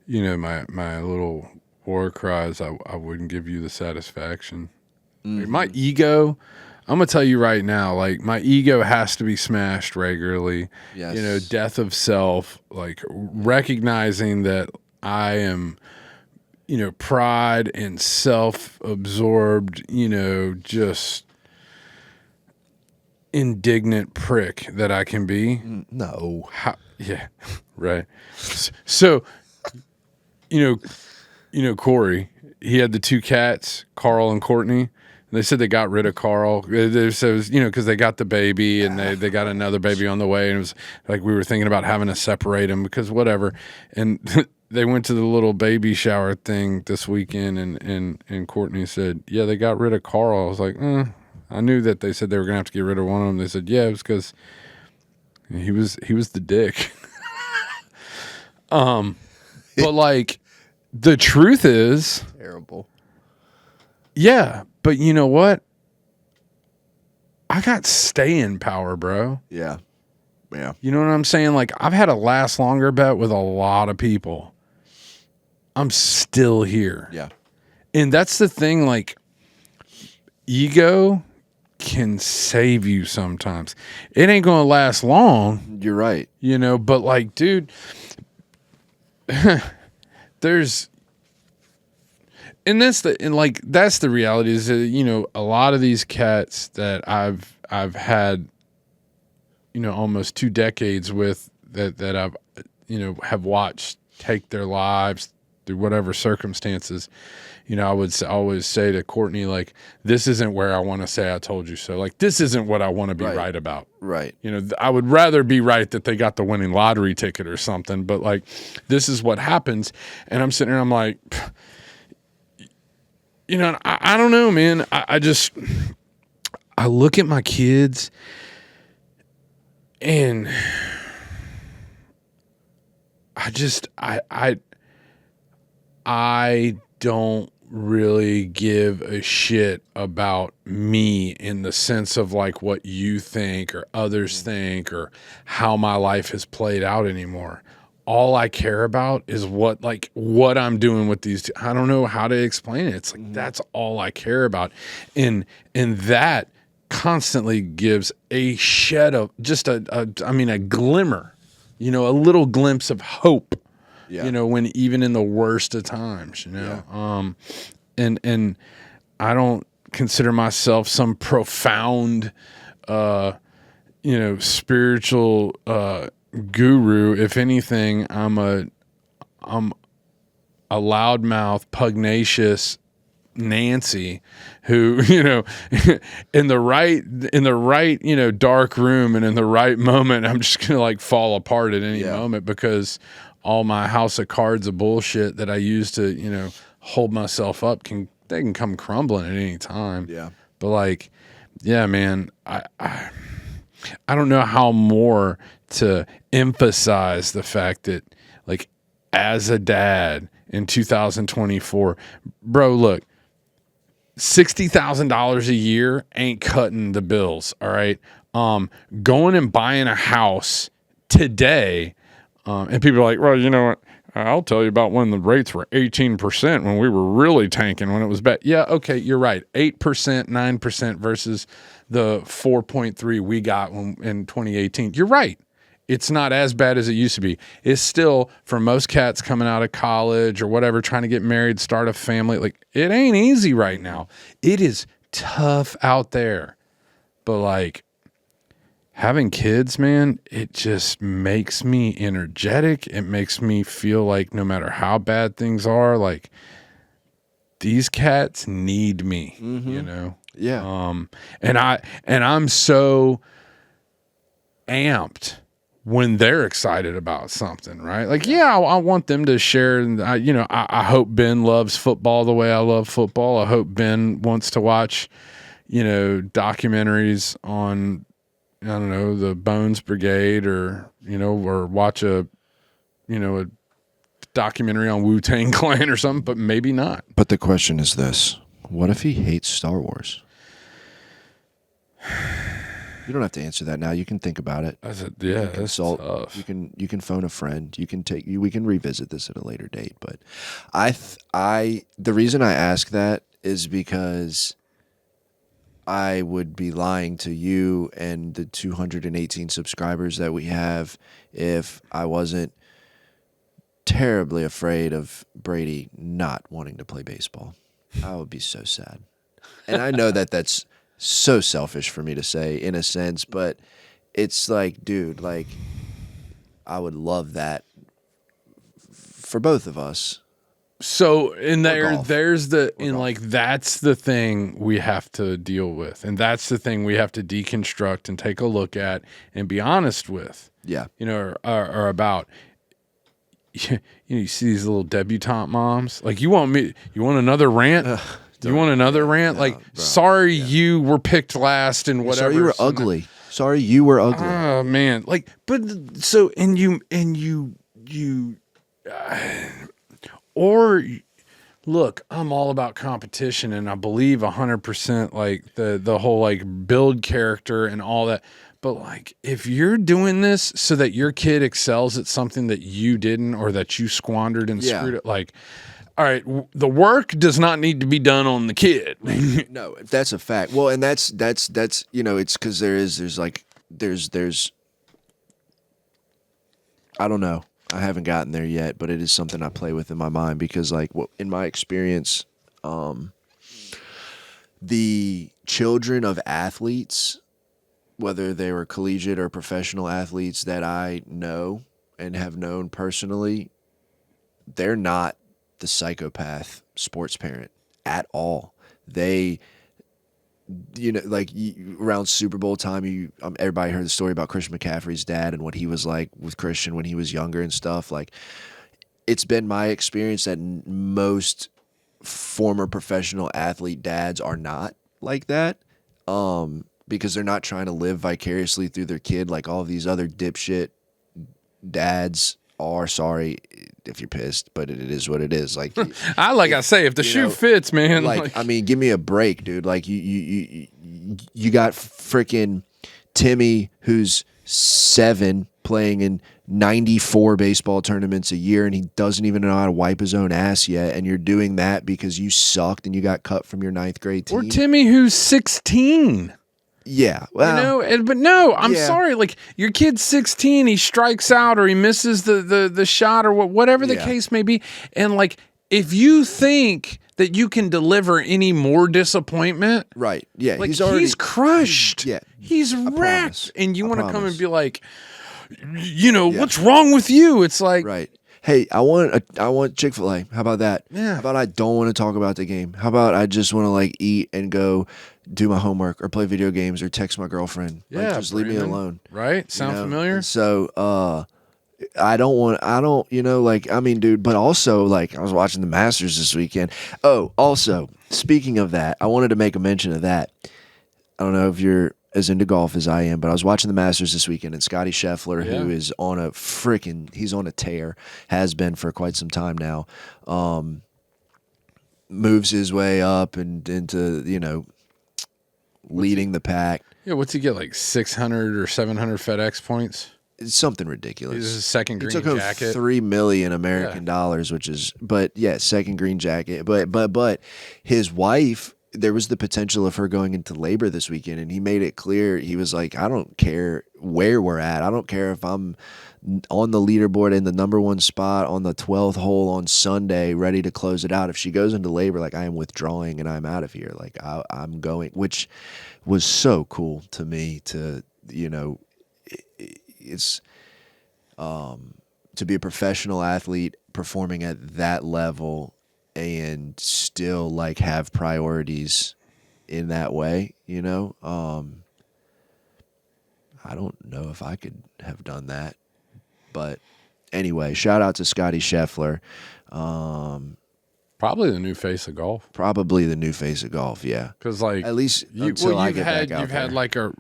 my little war cries, I wouldn't give you the satisfaction. Mm-hmm. Like, my ego, I'm going to tell you right now, like, my ego has to be smashed regularly. Yes. Death of self, like, recognizing that I am, pride and self-absorbed, just indignant prick that I can be. No. Yeah, right. So, Corey, he had the two cats, Carl and Courtney. They said they got rid of Carl. They said, because they got the baby and they got another baby on the way. And it was like we were thinking about having to separate them because whatever. And they went to the little baby shower thing this weekend. And Courtney said, yeah, they got rid of Carl. I was like, I knew that they said they were going to have to get rid of one of them. They said, yeah, it was because he was the dick. But like, the truth is terrible. Yeah, but you know what? I got staying power, bro. Yeah. Yeah. You know what I'm saying? Like, I've had a last longer bet with a lot of people. I'm still here. Yeah. And that's the thing, like, ego can save you sometimes. It ain't going to last long. You're right. You know, but like, dude, there's, and that's the reality is that, you know, a lot of these cats that I've had, you know, almost 2 decades with that I've, you know, have watched take their lives through whatever circumstances. You know, I would always say to Courtney, like, this isn't where I want to say I told you so. Like, this isn't what I want to be right about. Right. You know, I would rather be right that they got the winning lottery ticket or something. But, like, this is what happens. And I'm sitting there, I'm like, you know, I don't know, man. I look at my kids and I don't really give a shit about me in the sense of like what you think or others think or how my life has played out anymore. All I care about is what I'm doing with these two. I don't know how to explain it. It's like, that's all I care about. And that constantly gives a shed of just a glimmer, you know, a little glimpse of hope. Yeah. You know, when even in the worst of times, you know, and I don't consider myself some profound, you know, spiritual guru. If anything, I'm a loudmouth, pugnacious Nancy who, you know, in the right, you know, dark room and in the right moment, I'm just going to like fall apart at any moment because all my house of cards of bullshit that I use to, you know, hold myself up they can come crumbling at any time. Yeah. But like, yeah, man, I don't know how more to emphasize the fact that like as a dad in 2024, bro, look, $60,000 a year ain't cutting the bills. All right. Going and buying a house today, and people are like, well, you know what? I'll tell you about when the rates were 18% when we were really tanking, when it was bad. Yeah, okay, you're right. 8%, 9% versus the 4.3 we got in 2018. You're right. It's not as bad as it used to be. It's still, for most cats coming out of college or whatever, trying to get married, start a family, like, it ain't easy right now. It is tough out there. But, like, having kids, man, it just makes me energetic. It makes me feel like no matter how bad things are, like, these cats need me, you know? Yeah. And I'm so amped when they're excited about something, right? Like, yeah, I want them to share. And I hope Ben loves football the way I love football. I hope Ben wants to watch, you know, documentaries on, I don't know, the Bones Brigade or watch a documentary on Wu-Tang Clan or something, but maybe not. But the question is this: what if he hates Star Wars? You don't have to answer that now. You can think about it. That's consult. Tough. You can phone a friend. We can revisit this at a later date. But the reason I ask that is because I would be lying to you and the 218 subscribers that we have if I wasn't terribly afraid of Brady not wanting to play baseball. I would be so sad. And I know that that's so selfish for me to say in a sense, but it's like, dude, like, I would love that for both of us. So that's the thing we have to deal with, and that's the thing we have to deconstruct and take a look at and be honest with. Yeah, you know, or about. You see these little debutante moms. Like, you want another rant? You want another rant? Like, bro, sorry you were picked last and whatever. Sorry you were ugly. Sorry you were ugly. Oh man, like, but so or look, I'm all about competition, and I believe 100% like the whole like build character and all that. But like, if you're doing this so that your kid excels at something that you didn't or that you squandered and screwed it, like, all right, the work does not need to be done on the kid. No, that's a fact. Well, and that's it's because there's I don't know. I haven't gotten there yet, but it is something I play with in my mind because, like, in my experience, the children of athletes, whether they were collegiate or professional athletes that I know and have known personally, they're not the psychopath sports parent at all. They, around Super Bowl time, everybody heard the story about Christian McCaffrey's dad and what he was like with Christian when he was younger and stuff. Like, it's been my experience that most former professional athlete dads are not like that, because they're not trying to live vicariously through their kid like all these other dipshit dads are. Sorry if you're pissed, but it is what it is. Like, I say, if the shoe fits, man. Like, I mean, give me a break, dude. Like, you got freaking Timmy, who's 7, playing in 94 baseball tournaments a year, and he doesn't even know how to wipe his own ass yet. And you're doing that because you sucked and you got cut from your 9th grade team. Or Timmy, who's 16. Yeah, well, but no, I'm sorry. Like, your kid's 16, he strikes out or he misses the shot or whatever the case may be, and like, if you think that you can deliver any more disappointment, right? Yeah, like, he's crushed. Yeah, he's wrecked, and you want to come and be like, what's wrong with you? It's like, right. Hey, I want Chick-fil-A. How about that? Yeah. How about I don't want to talk about the game? How about I just want to like eat and go do my homework or play video games or text my girlfriend? Yeah, like, just leave me alone. Right? Sound familiar? And so, I mean, dude, but also, like, I was watching the Masters this weekend. Oh, also, speaking of that, I wanted to make a mention of that. I don't know if you're as into golf as I am, but I was watching the Masters this weekend, and Scotty Scheffler, who is on he's on a tear, has been for quite some time now, moves his way up and into, leading the pack. Yeah, what's he get, like 600 or 700 FedEx points? It's something ridiculous. This is a second green jacket. He took home $3 million American dollars, which is, but yeah, second green jacket. But his wife, there was the potential of her going into labor this weekend, and he made it clear. He was like, I don't care where we're at. I don't care if I'm on the leaderboard in the number 1 spot on the 12th hole on Sunday, ready to close it out. If she goes into labor, like, I am withdrawing and I'm out of here. Like, I'm going, which was so cool to me to, it's to be a professional athlete performing at that level and still like have priorities in that way, I don't know if I could have done that. But anyway, shout out to Scotty Scheffler. Probably the new face of golf. Probably the new face of golf, yeah. Because, like, at least until I get back out there. Had like a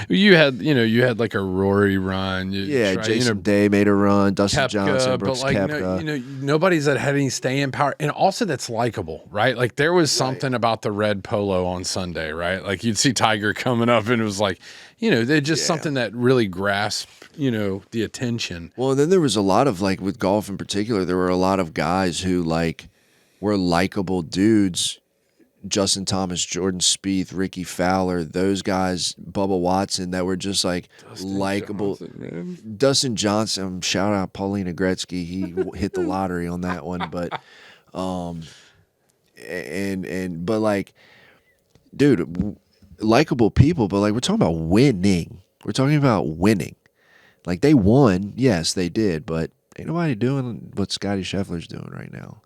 you had like a Rory run. Jason Day made a run. Dustin Johnson, Brooks Koepka. Nobody's that had any staying power, and also that's likable, right? Like, there was something about the red polo on Sunday, right? Like, you'd see Tiger coming up, and it was like, they're just something that really grasped, the attention. Well, and then there was a lot of, like, with golf in particular, there were a lot of guys who, like, were likable dudes. Justin Thomas, Jordan Spieth, Ricky Fowler, those guys, Bubba Watson, that were just like likable. Dustin Johnson, shout out Paulina Gretzky, he hit the lottery on that one, but but like, dude, likable people, but like, we're talking about winning. We're talking about winning. Like, they won, yes, they did, but ain't nobody doing what Scotty Scheffler's doing right now.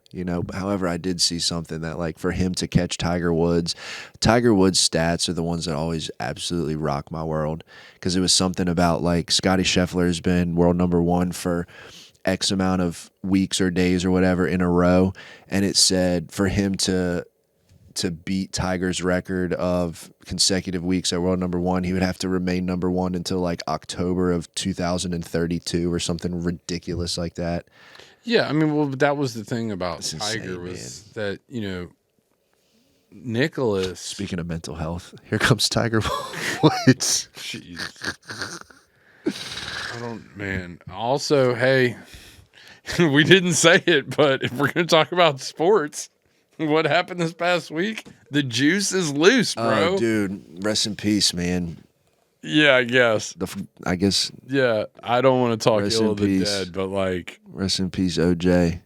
However, I did see something that, like, for him to catch Tiger Woods' stats are the ones that always absolutely rock my world, because it was something about, like, Scotty Scheffler has been world number 1 for X amount of weeks or days or whatever in a row, and it said for him to beat Tiger's record of consecutive weeks at world number 1, he would have to remain number 1 until like October of 2032 or something ridiculous like that. Yeah, I mean, well, that was the thing about That's Tiger insane, was that, Nicholas. Speaking of mental health, here comes Tiger Woods. Jeez. I don't, man. Also, hey, we didn't say it, but if we're going to talk about sports, what happened this past week? The juice is loose, bro. Oh, dude, rest in peace, man. Yeah, I guess. I guess. Yeah, I don't want to talk Rest ill in of the peace. dead, but like Rest in peace, OJ.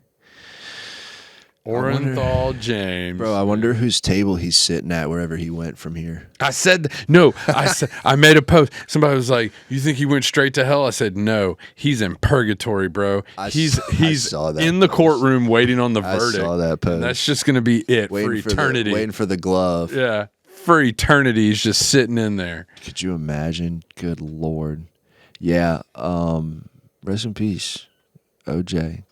Orenthal James. Bro, I wonder whose table he's sitting at wherever he went from here. I said no. I made a post. Somebody was like, "You think he went straight to hell?" I said, "No, he's in purgatory, bro. He's saw that in the post. courtroom waiting on the verdict. I saw that post. And that's just gonna be it for eternity. Waiting for the glove. Yeah, for eternity, he's just sitting in there. Could you imagine? Good Lord. Yeah. Rest in peace, OJ.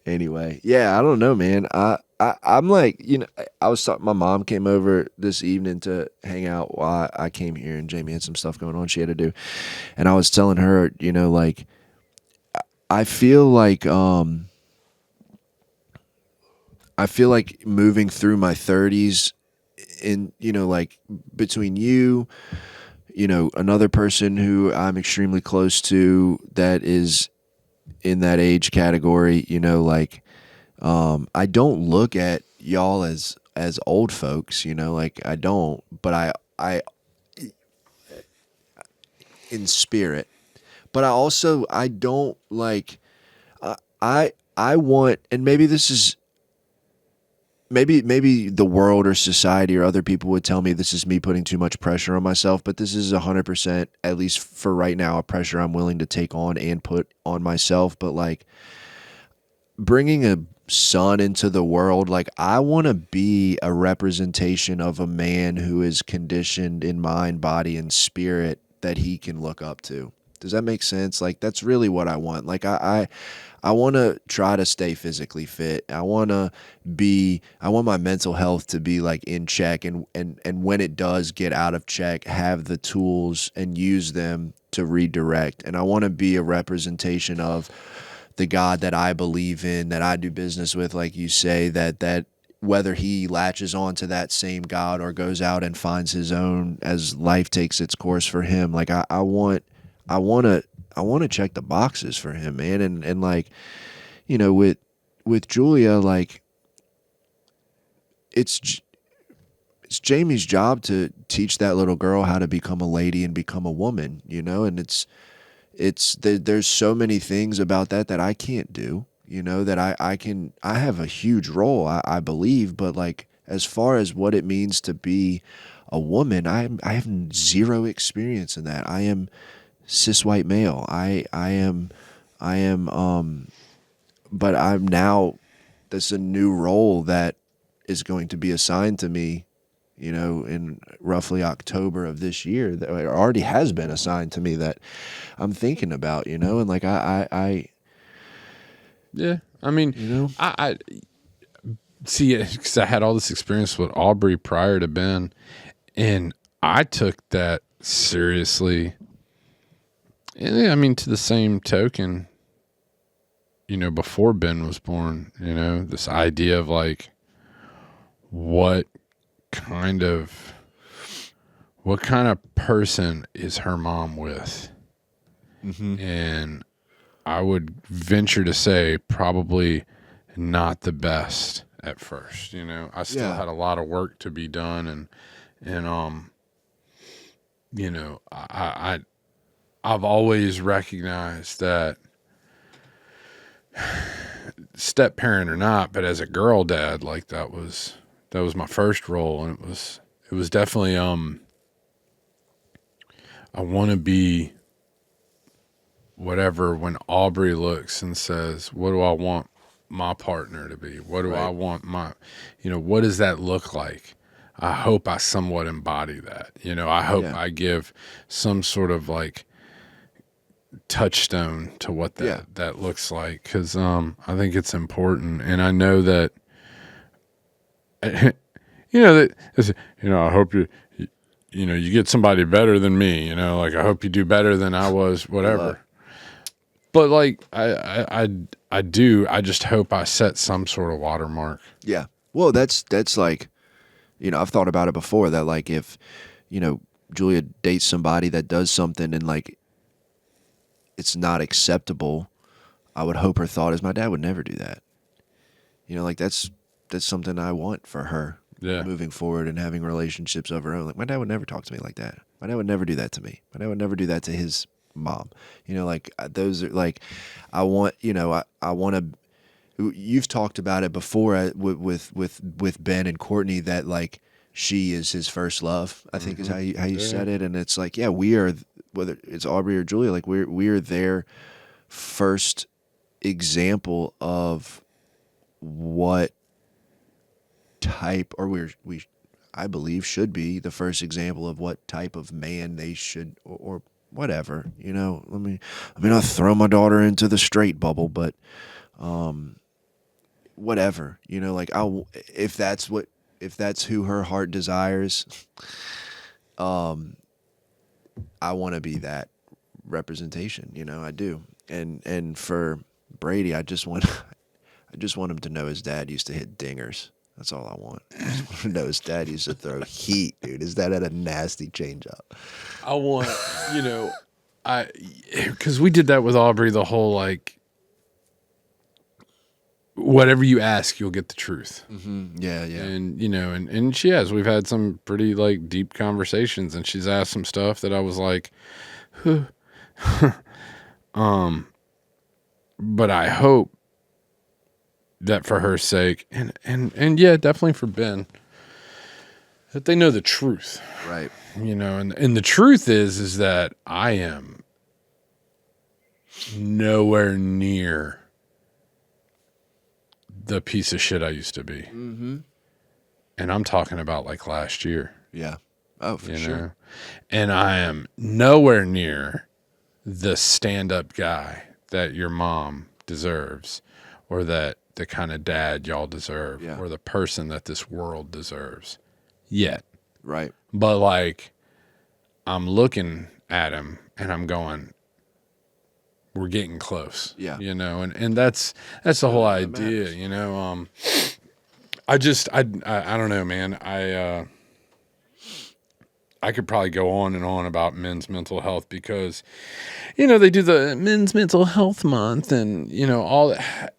Anyway, yeah, I don't know, man. I'm like, I was talking. My mom came over this evening to hang out while I came here, and Jamie had some stuff going on she had to do, and I was telling her, like, I feel like moving through my 30s, in like between you, another person who I'm extremely close to that is in that age category, like, I don't look at y'all as old folks, like I don't, but I in spirit, but I don't like, I want, and maybe this is, maybe the world or society or other people would tell me this is me putting too much pressure on myself, but this is 100%, at least for right now, a pressure I'm willing to take on and put on myself. But like bringing a son into the world, like I want to be a representation of a man who is conditioned in mind, body, and spirit that he can look up to. Does that make sense? Like that's really what I want. Like I want to try to stay physically fit. I want my mental health to be like in check, and when it does get out of check, have the tools and use them to redirect. And I want to be a representation of the God that I believe in, that I do business with, like you say, that whether he latches on to that same God or goes out and finds his own as life takes its course for him. Like I want to check the boxes for him, man. And like, with Julia, like it's Jamie's job to teach that little girl how to become a lady and become a woman, and there's so many things about that I can't do, that I have a huge role, I believe, but like, as far as what it means to be a woman, I have zero experience in that. I am cis white male. I am, but I'm now, that's a new role that is going to be assigned to me, in roughly October of this year, that already has been assigned to me, that I'm thinking about, and like, yeah, I mean, I see, because I had all this experience with Aubrey prior to Ben, and I took that seriously. And I mean, to the same token, before Ben was born, this idea of like, what kind of person is her mom with? Mm-hmm. And I would venture to say probably not the best at first. I still had a lot of work to be done, and I've always recognized that, step parent or not, but as a girl dad, like that was my first role, and it was definitely I want to be whatever when Aubrey looks and says, what do I want my partner to be? What do I want my, what does that look like? I hope I somewhat embody that. I hope I give some sort of like touchstone to what that looks like, because I think it's important, and I know that I hope you get somebody better than me. Like I hope you do better than I was. Whatever. But like I do. I just hope I set some sort of watermark. Yeah. Well, that's like, I've thought about it before that like if, Julia dates somebody that does something and like it's not acceptable, I would hope her thought is my dad would never do that. Like that's something I want for her moving forward and having relationships of her own. Like my dad would never talk to me like that. My dad would never do that to me. My dad would never do that to his mom. Like those are like, I want, I want to. You've talked about it before with Ben and Courtney that like she is his first love. I think is how you said it, and it's like we are, whether it's Aubrey or Julia, like we are their first example of what type, or we I believe should be the first example of what type of man they should or whatever. Let me not throw my daughter into the straight bubble, but whatever, like if that's who her heart desires, I want to be that representation, I do. And for Brady, I just want him to know his dad used to hit dingers. That's all I want. I just want to know his dad used to throw heat, dude. His dad had a nasty changeup. I want, because we did that with Aubrey, the whole like, whatever you ask, you'll get the truth. Mm-hmm. Yeah. And, and she has. We've had some pretty like deep conversations, and she's asked some stuff that I was like, but I hope that for her sake, and yeah, definitely for Ben, that they know the truth. Right. And the truth is that I am nowhere near the piece of shit I used to be. Mm-hmm. And I'm talking about like last year. Yeah. Oh, for sure. And I am nowhere near the stand-up guy that your mom deserves, or that the kind of dad y'all deserve, or the person that this world deserves yet. Right. But like, I'm looking at him and I'm going, we're getting close. Yeah. And that's the whole idea, I don't know, man. I could probably go on and on about men's mental health because, they do the Men's Mental Health Month and, all that.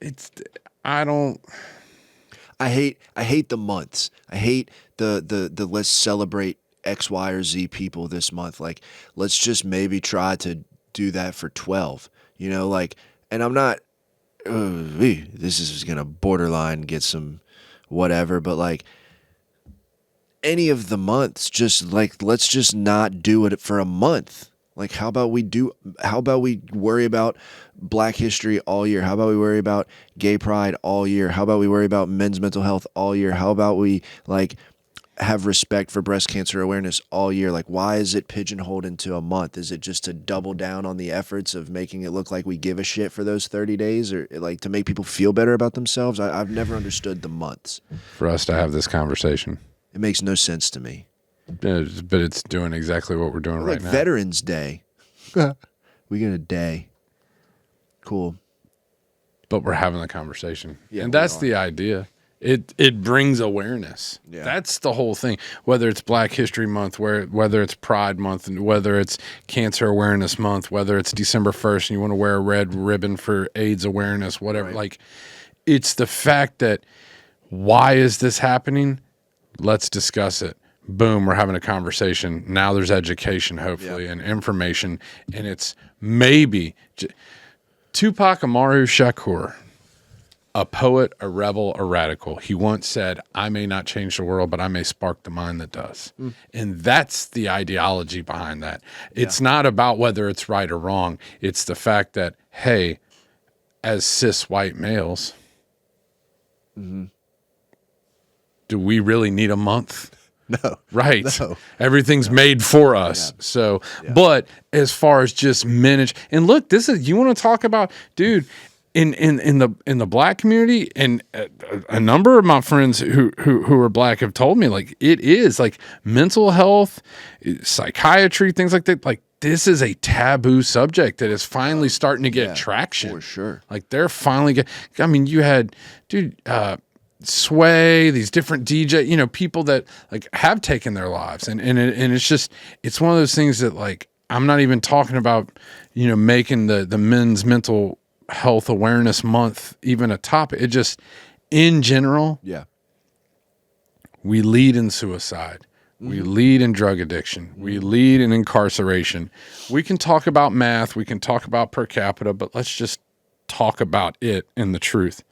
I hate the months. I hate the let's celebrate X, Y, or Z people this month. Like, let's just maybe try to do that for 12, and I'm not, this is going to borderline get some whatever, but like any of the months, just like, let's just not do it for a month. Like, how about we worry about Black History all year? How about we worry about Gay Pride all year? How about we worry about men's mental health all year? How about we like have respect for breast cancer awareness all year? Like, why is it pigeonholed into a month? Is it just to double down on the efforts of making it look like we give a shit for those 30 days, or like to make people feel better about themselves? I've never understood the months. For us to have this conversation, it makes no sense to me. But it's doing exactly what we're doing right now. Veterans Day. We get a day. Cool. But we're having the conversation. Yeah, and that's the idea. It brings awareness. Yeah. That's the whole thing. Whether it's Black History Month, whether it's Pride Month, and whether it's Cancer Awareness Month, whether it's December 1st and you want to wear a red ribbon for AIDS awareness, whatever. Right. Like, it's the fact that, why is this happening? Let's discuss it. Boom, we're having a conversation. Now there's education, hopefully, and information. And it's maybe Tupac Amaru Shakur, a poet, a rebel, a radical. He once said, I may not change the world, but I may spark the mind that does. And that's the ideology behind that. It's not about whether it's right or wrong. It's the fact that, hey, as cis white males, do we really need a month? No. Right. No. Everything's made for us. Yeah. So, but as far as just manage, and look, you want to talk about, dude, in the Black community, and a number of my friends who are Black have told me, like, it is like mental health, psychiatry, things like that. Like, this is a taboo subject that is finally starting to get traction. For sure. Like they're finally you had, dude, Sway, these different DJ, people that like have taken their lives. And it's just, it's one of those things that like, I'm not even talking about, making the men's mental health awareness month even a topic. It just, in general, we lead in suicide. We lead in drug addiction. We lead in incarceration. We can talk about math. We can talk about per capita, but let's just talk about it and the truth.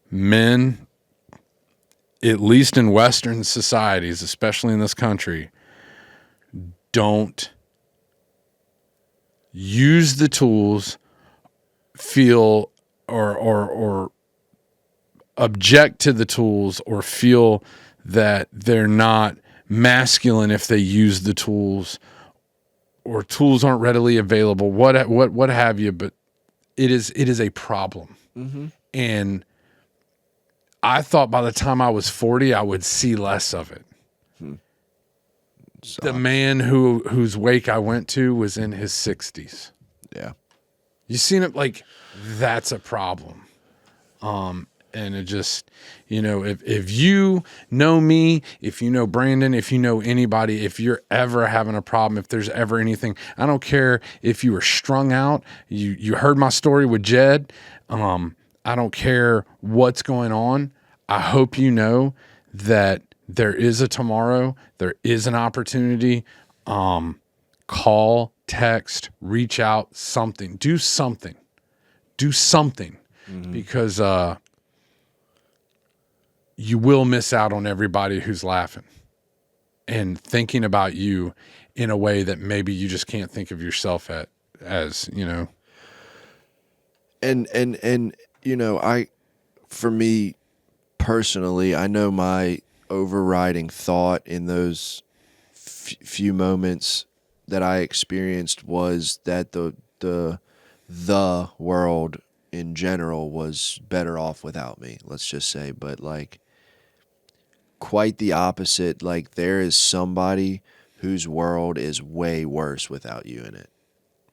Men, at least in Western societies, especially in this country, don't use the tools, feel or object to the tools, or feel that they're not masculine if they use the tools, or tools aren't readily available, what have you, but it is a problem. And I thought by the time I was 40 I would see less of it. The man whose wake I went to was in his 60s. You seen it, like, that's a problem. And it just, if you know me, if you know Brandon, if you know anybody, if you're ever having a problem, if there's ever anything, I don't care if you were strung out, you heard my story with Jed. I don't care what's going on. I hope you know that there is a tomorrow. There is an opportunity. Call, text, reach out, something. Do something. Because you will miss out on everybody who's laughing and thinking about you in a way that maybe you just can't think of yourself as. And for me personally, I know my overriding thought in those few moments that I experienced was that the world in general was better off without me, let's just say. But like, quite the opposite. Like, there is somebody whose world is way worse without you in it.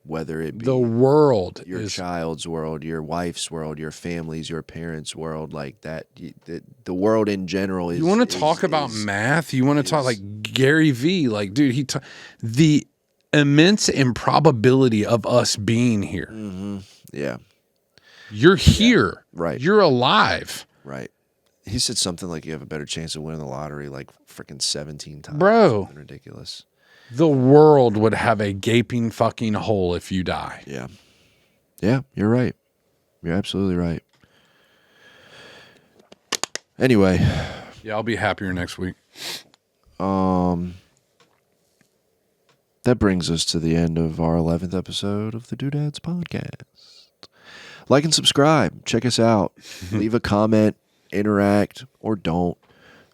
Whether it be the world, your child's world, your wife's world, your family's, your parents' world, like that. The world in general is. You want to talk about math? You want to talk like Gary V? Like, dude, the immense improbability of us being here. Yeah. You're here. Right. You're alive. Right. He said something like you have a better chance of winning the lottery like freaking 17 times. Bro. Something ridiculous. The world would have a gaping fucking hole if you die. Yeah. Yeah, you're right. You're absolutely right. Anyway. Yeah, I'll be happier next week. That brings us to the end of our 11th episode of the Doodads Podcast. Like and subscribe. Check us out. Leave a comment, interact, or don't.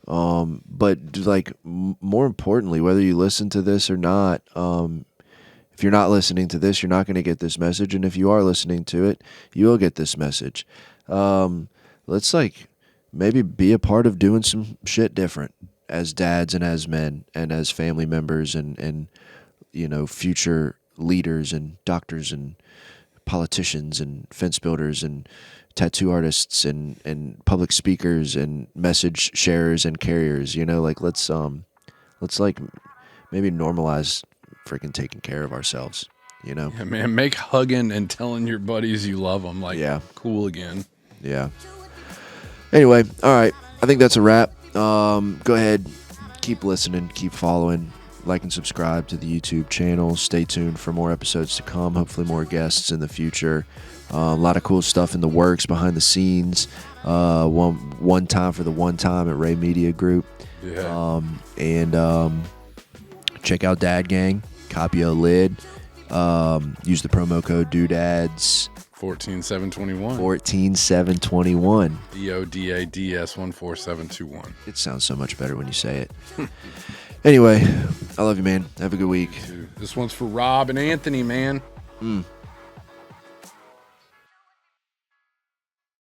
But like, more importantly, whether you listen to this or not, if you're not listening to this, you're not going to get this message. And if you are listening to it, you will get this message. Let's like maybe be a part of doing some shit different as dads and as men and as family members and future leaders and doctors and politicians and fence builders and tattoo artists and public speakers and message sharers and carriers. Like let's like maybe normalize freaking taking care of ourselves. Yeah, man, make hugging and telling your buddies you love them cool again. Yeah. Anyway, all right. I think that's a wrap. Go ahead, keep listening, keep following. Like and subscribe to the YouTube channel. Stay tuned for more episodes to come. Hopefully more guests in the future. A lot of cool stuff in the works behind the scenes. One time for the one time at Ray Media Group. Yeah. And check out Dad Gang. Copy a lid. Use the promo code Doodads. 14721. 14721. DODADS 14721. It sounds so much better when you say it. Anyway, I love you, man. Have a good week. This one's for Rob and Anthony, man.